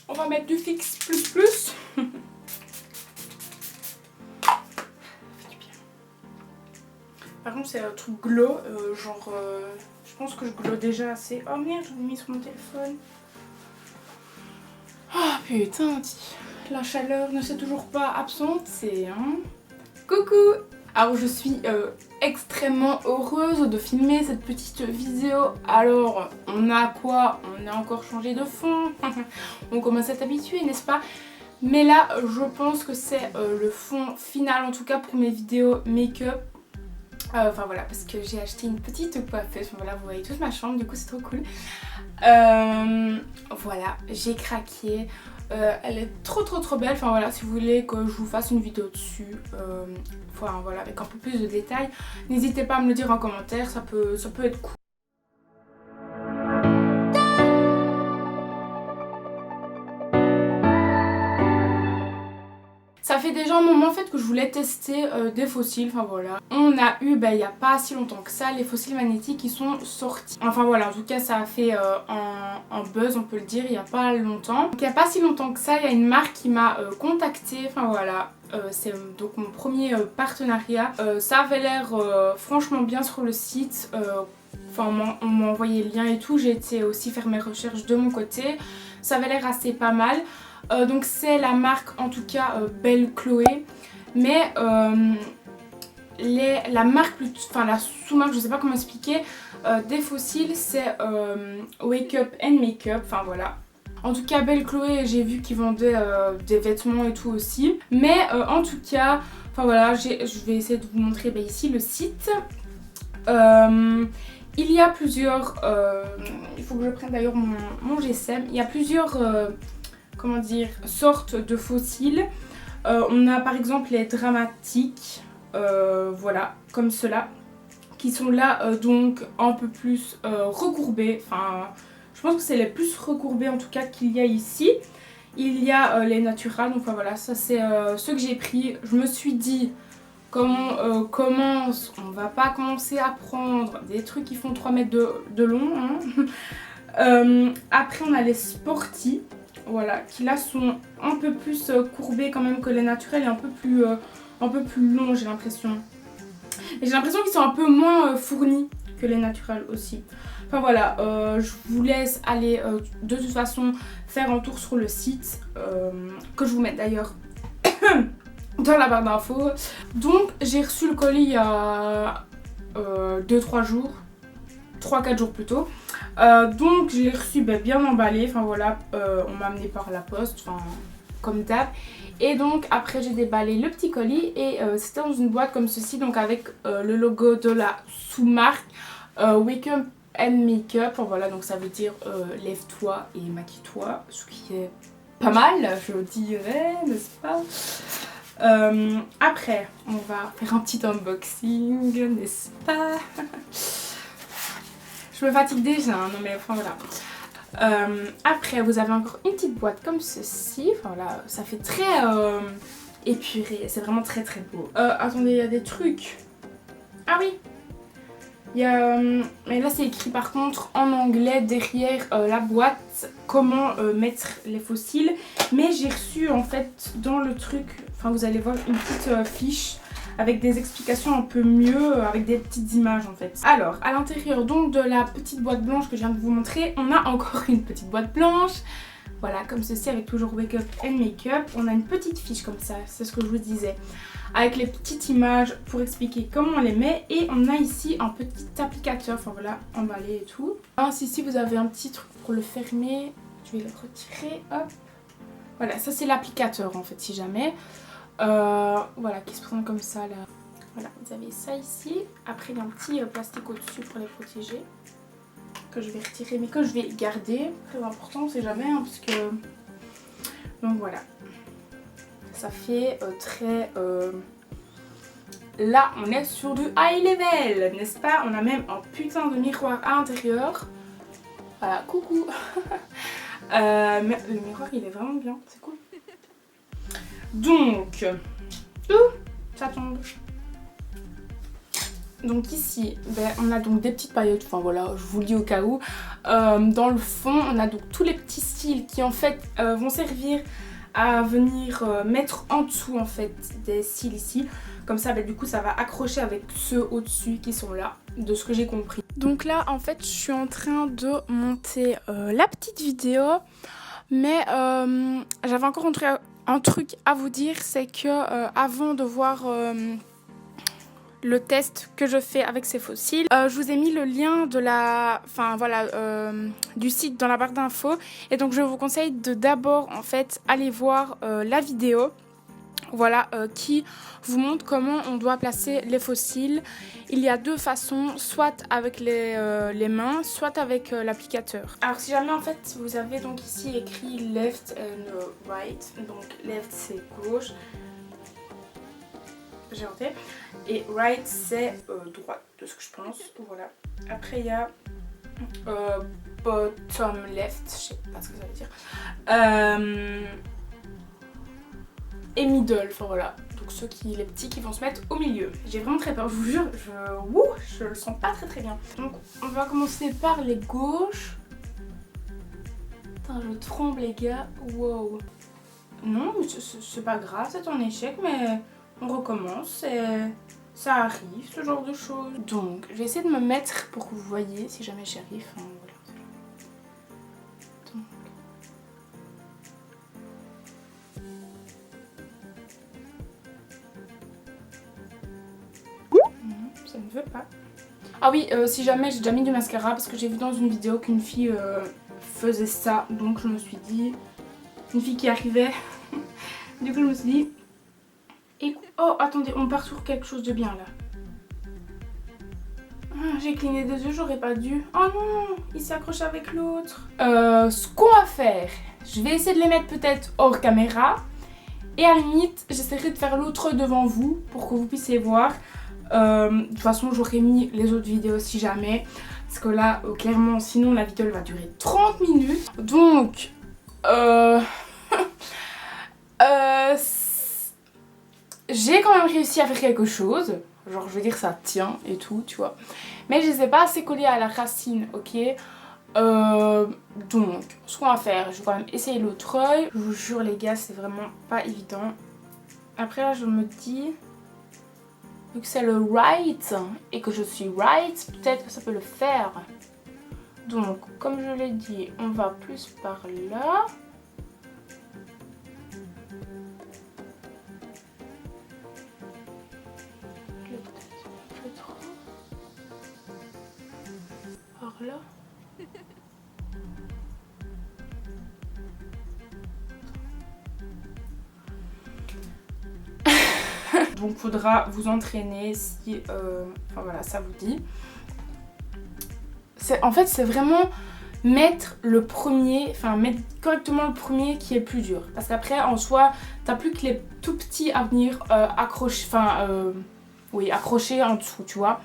On va mettre du Fix Plus Plus. Par contre c'est un truc glow, genre je pense que je glow déjà assez. Oh merde, j'en ai mis sur mon téléphone. Oh putain, la chaleur ne s'est toujours pas absentée, hein. Coucou. Alors je suis extrêmement heureuse de filmer cette petite vidéo. Alors on a quoi? On a encore changé de fond. On commence à s'habituer, n'est-ce pas? Mais là je pense que c'est le fond final en tout cas pour mes vidéos make-up. Enfin voilà, parce que j'ai acheté une petite coiffeuse. Enfin, voilà, vous voyez toute ma chambre, du coup c'est trop cool. Voilà, j'ai craqué. Elle est trop belle. Enfin voilà, si vous voulez que je vous fasse une vidéo dessus, enfin voilà, avec un peu plus de détails, n'hésitez pas à me le dire en commentaire, ça peut être cool. Ça fait déjà un moment en fait que je voulais tester des fossiles, enfin voilà. On a eu, il n'y a pas si longtemps que ça, les fossiles magnétiques qui sont sortis. Enfin voilà, en tout cas ça a fait un buzz, on peut le dire, il n'y a pas longtemps. Donc il n'y a pas si longtemps que ça, il y a une marque qui m'a contactée, enfin voilà. C'est donc mon premier partenariat. Ça avait l'air franchement bien sur le site. Enfin on m'a envoyé le lien et tout, j'ai été aussi faire mes recherches de mon côté. Ça avait l'air assez pas mal. Donc c'est la marque en tout cas Belle Chloé, mais la marque, enfin la sous-marque, je sais pas comment expliquer, des fossiles c'est Wake Up and Makeup, enfin voilà. En tout cas Belle Chloé, j'ai vu qu'ils vendaient des vêtements et tout aussi, mais en tout cas, enfin voilà, je vais essayer de vous montrer ici le site. Il y a plusieurs, il faut que je prenne d'ailleurs mon GSM, il y a plusieurs comment dire, sortes de fossiles. On a par exemple les dramatiques, voilà, comme cela, qui sont là donc un peu plus recourbés. Enfin, je pense que c'est les plus recourbés en tout cas qu'il y a ici. Il y a les naturels, donc enfin, voilà, ça c'est ceux que j'ai pris. Je me suis dit, comment on commence, on va pas commencer à prendre des trucs qui font 3 mètres de long. Hein. Après on a les sporty. Voilà, qui là sont un peu plus courbés quand même que les naturels et un peu plus longs, j'ai l'impression. Et j'ai l'impression qu'ils sont un peu moins fournis que les naturels aussi. Enfin voilà, je vous laisse aller de toute façon faire un tour sur le site, que je vous mette d'ailleurs dans la barre d'infos. Donc j'ai reçu le colis il y a 2-3 jours, 3-4 jours plutôt. Donc je l'ai reçu bien emballé, enfin voilà, on m'a amené par la poste, enfin comme d'hab. Et donc après j'ai déballé le petit colis et c'était dans une boîte comme ceci, donc avec le logo de la sous-marque Wake Up and Makeup. Enfin, voilà, donc ça veut dire lève-toi et maquille-toi, ce qui est pas mal, je dirais, n'est-ce pas? Après on va faire un petit unboxing, n'est-ce pas? Je me fatigue déjà, hein, non mais enfin voilà. Après vous avez encore une petite boîte comme ceci, enfin voilà, ça fait très épuré, c'est vraiment très beau. Attendez, il y a des trucs. Ah oui, il y a, mais là c'est écrit par contre en anglais derrière la boîte comment mettre les fossiles. Mais j'ai reçu en fait dans le truc, enfin vous allez voir une petite fiche avec des explications un peu mieux, avec des petites images en fait. Alors à l'intérieur donc de la petite boîte blanche que je viens de vous montrer, on a encore une petite boîte blanche. Voilà, comme ceci, avec toujours Wake Up and Makeup. On a une petite fiche comme ça, c'est ce que je vous disais, avec les petites images pour expliquer comment on les met. Et on a ici un petit applicateur, enfin voilà, emballé et tout. Ainsi, ici vous avez un petit truc pour le fermer. Je vais le retirer, hop. Voilà, ça c'est l'applicateur en fait, si jamais. Voilà, qui se présente comme ça là. Voilà, vous avez ça ici. Après il y a un petit plastique au-dessus pour les protéger, que je vais retirer mais que je vais garder. Très important, on sait jamais hein, parce que... Donc voilà. Ça fait très... Là on est sur du high level, n'est-ce pas? On a même un putain de miroir à l'intérieur. Voilà, coucou. Mais le miroir il est vraiment bien, c'est cool. Donc, ça tombe. Donc ici, on a donc des petites paillettes, enfin voilà, je vous le dis au cas où. Dans le fond, on a donc tous les petits styles qui en fait vont servir à venir mettre en dessous en fait des styles ici. Comme ça, du coup, ça va accrocher avec ceux au-dessus qui sont là, de ce que j'ai compris. Donc là, en fait, je suis en train de monter la petite vidéo. Mais j'avais encore un truc à vous dire, c'est que avant de voir le test que je fais avec ces fossiles, je vous ai mis le lien de du site dans la barre d'infos. Et donc je vous conseille de d'abord en fait aller voir la vidéo. Voilà, qui vous montre comment on doit placer les fossiles. Il y a deux façons, soit avec les mains, soit avec l'applicateur. Alors si jamais en fait vous avez donc ici écrit left and right, donc left c'est gauche, j'ai noté, et right c'est droite, de ce que je pense, voilà. Après il y a bottom left, je sais pas ce que ça veut dire. Et middle, enfin voilà, donc les petits qui vont se mettre au milieu. J'ai vraiment très peur, je vous jure, je le sens pas très bien. Donc on va commencer par les gauches. Putain, je tremble les gars, wow. Non, c'est pas grave, c'est un échec, mais on recommence et ça arrive, ce genre de choses. Donc je vais essayer de me mettre pour que vous voyez si jamais j'y arrive, enfin, voilà. Ça ne veut pas. Ah oui, si jamais j'ai déjà mis du mascara parce que j'ai vu dans une vidéo qu'une fille faisait ça. Donc je me suis dit, une fille qui arrivait. Du coup je me suis dit, oh attendez, on part sur quelque chose de bien là. Ah, j'ai cligné des yeux, j'aurais pas dû. Oh non, il s'accroche avec l'autre. Ce qu'on va faire, je vais essayer de les mettre peut-être hors caméra. Et à la limite, j'essaierai de faire l'autre devant vous pour que vous puissiez voir. De toute façon j'aurais mis les autres vidéos si jamais, parce que là clairement sinon la vidéo elle va durer 30 minutes. Donc j'ai quand même réussi à faire quelque chose, genre je veux dire ça tient et tout tu vois, mais je les ai pas assez collés à la racine, ok. Donc ce qu'on va faire, je vais quand même essayer l'autre œil. Je vous jure les gars, c'est vraiment pas évident. Après là je me dis, vu que c'est le right et que je suis right, peut-être que ça peut le faire. Donc, comme je l'ai dit, on va plus par là. Peut-être un peu trop. Par là. Donc faudra vous entraîner si enfin voilà, ça vous dit. En fait c'est vraiment mettre le premier, enfin mettre correctement le premier qui est le plus dur. Parce qu'après en soi t'as plus que les tout petits à venir accrocher, accrocher en dessous tu vois.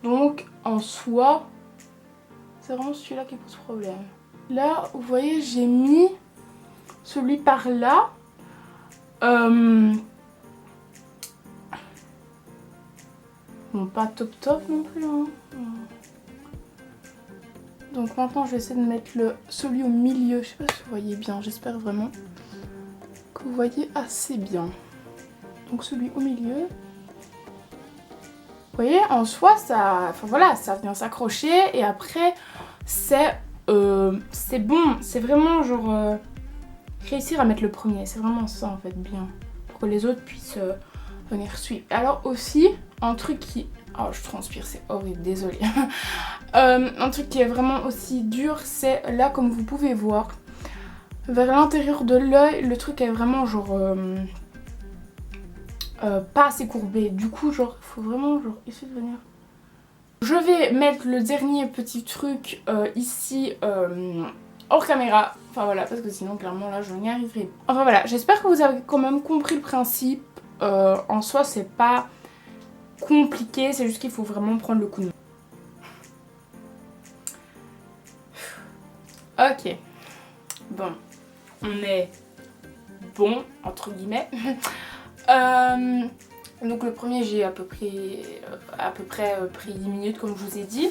Donc en soi c'est vraiment celui-là qui pose problème. Là vous voyez j'ai mis celui par là. Bon, pas top non plus hein. Donc maintenant je vais essayer de mettre celui au milieu. Je sais pas si vous voyez bien, j'espère vraiment que vous voyez assez bien. Donc celui au milieu. Vous voyez, en soi ça, enfin voilà, ça vient s'accrocher et après c'est bon, c'est vraiment genre réussir à mettre le premier, c'est vraiment ça en fait bien, pour que les autres puissent venir suivre. Alors aussi un truc qui, oh je transpire, c'est horrible, désolée. Un truc qui est vraiment aussi dur, c'est là comme vous pouvez voir vers l'intérieur de l'œil, le truc est vraiment genre pas assez courbé. Du coup genre il faut vraiment genre essayer de venir. Je vais mettre le dernier petit truc ici hors caméra. Enfin voilà, parce que sinon clairement là je n'y arriverai pas. Enfin voilà, j'espère que vous avez quand même compris le principe. En soi c'est pas compliqué, c'est juste qu'il faut vraiment prendre le coup de main. Ok, bon, on est bon entre guillemets. Donc le premier j'ai à peu près pris 10 minutes comme je vous ai dit.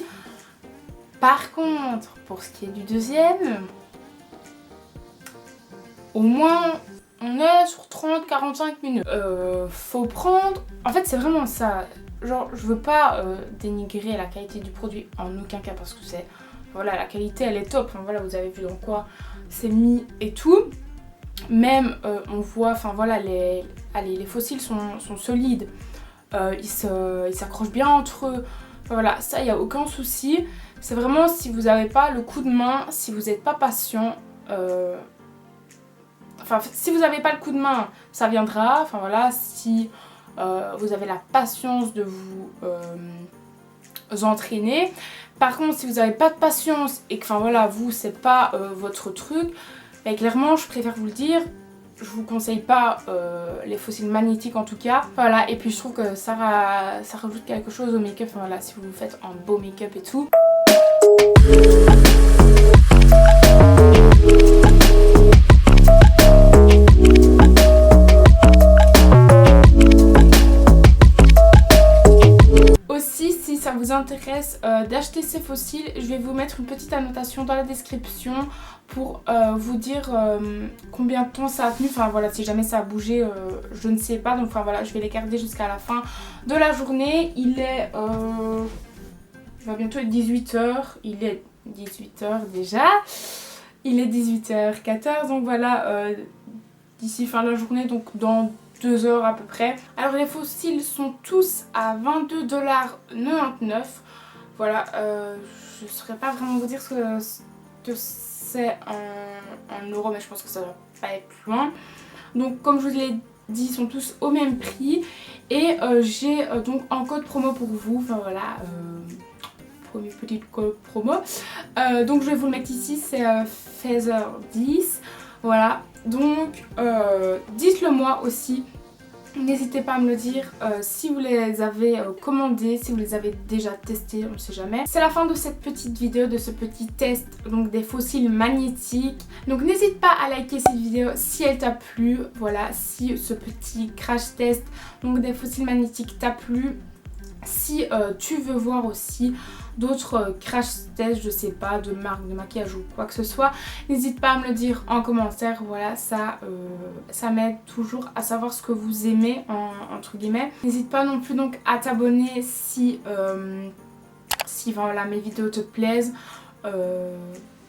Par contre, pour ce qui est du deuxième, au moins on est sur 30-45 minutes. Faut prendre... En fait c'est vraiment ça. Genre je veux pas dénigrer la qualité du produit en aucun cas parce que c'est... Voilà, la qualité elle est top. Enfin, voilà, vous avez vu dans quoi c'est mis et tout. Même on voit, enfin voilà, les fossiles sont solides. Ils s'accrochent bien entre eux. Enfin, voilà, ça il n'y a aucun souci. C'est vraiment si vous n'avez pas le coup de main, si vous n'êtes pas patient. Enfin, si vous n'avez pas le coup de main, ça viendra. Enfin voilà, si vous avez la patience de vous entraîner. Par contre, si vous n'avez pas de patience et que, enfin voilà, vous c'est pas votre truc, ben, clairement, je préfère vous le dire. Je vous conseille pas les fossiles magnétiques en tout cas. Voilà, et puis je trouve que ça rajoute quelque chose au make-up. Enfin, voilà, si vous faites un beau make-up et tout. Aussi, si ça vous intéresse d'acheter ces fossiles, je vais vous mettre une petite annotation dans la description pour vous dire combien de temps ça a tenu. Enfin voilà, si jamais ça a bougé, je ne sais pas. Donc enfin voilà, je vais les garder jusqu'à la fin de la journée. Il va bientôt être 18 h. Il est 18 h déjà. Il est 18h14. Donc voilà, d'ici fin de la journée, donc dans 2 heures à peu près. Alors les fossiles sont tous à 22,99 $. Voilà, je ne saurais pas vraiment vous dire ce que c'est en euros, mais je pense que ça va pas être plus loin. Donc comme je vous l'ai dit, ils sont tous au même prix. Et j'ai donc un code promo pour vous. Enfin voilà, premier petit code promo. Donc je vais vous le mettre ici, c'est Feather10. Voilà, donc dites-le moi aussi. N'hésitez pas à me le dire si vous les avez commandés, si vous les avez déjà testés, on ne sait jamais. C'est la fin de cette petite vidéo, de ce petit test donc des fossiles magnétiques. Donc n'hésite pas à liker cette vidéo si elle t'a plu. Voilà, si ce petit crash test donc des fossiles magnétiques t'a plu. Si tu veux voir aussi d'autres crash tests, je sais pas, de marques de maquillage ou quoi que ce soit, n'hésite pas à me le dire en commentaire. Voilà, ça m'aide toujours à savoir ce que vous aimez entre guillemets. N'hésite pas non plus donc à t'abonner si voilà, mes vidéos te plaisent.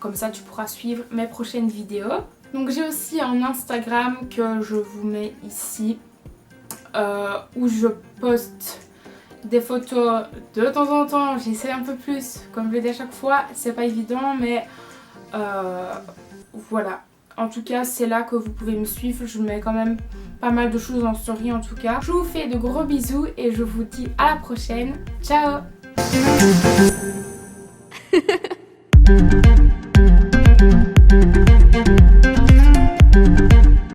Comme ça tu pourras suivre mes prochaines vidéos. Donc j'ai aussi un Instagram que je vous mets ici où je poste des photos de temps en temps. J'essaie un peu plus, comme je le dis à chaque fois, c'est pas évident, mais voilà. En tout cas, c'est là que vous pouvez me suivre. Je mets quand même pas mal de choses en story en tout cas. Je vous fais de gros bisous et je vous dis à la prochaine. Ciao.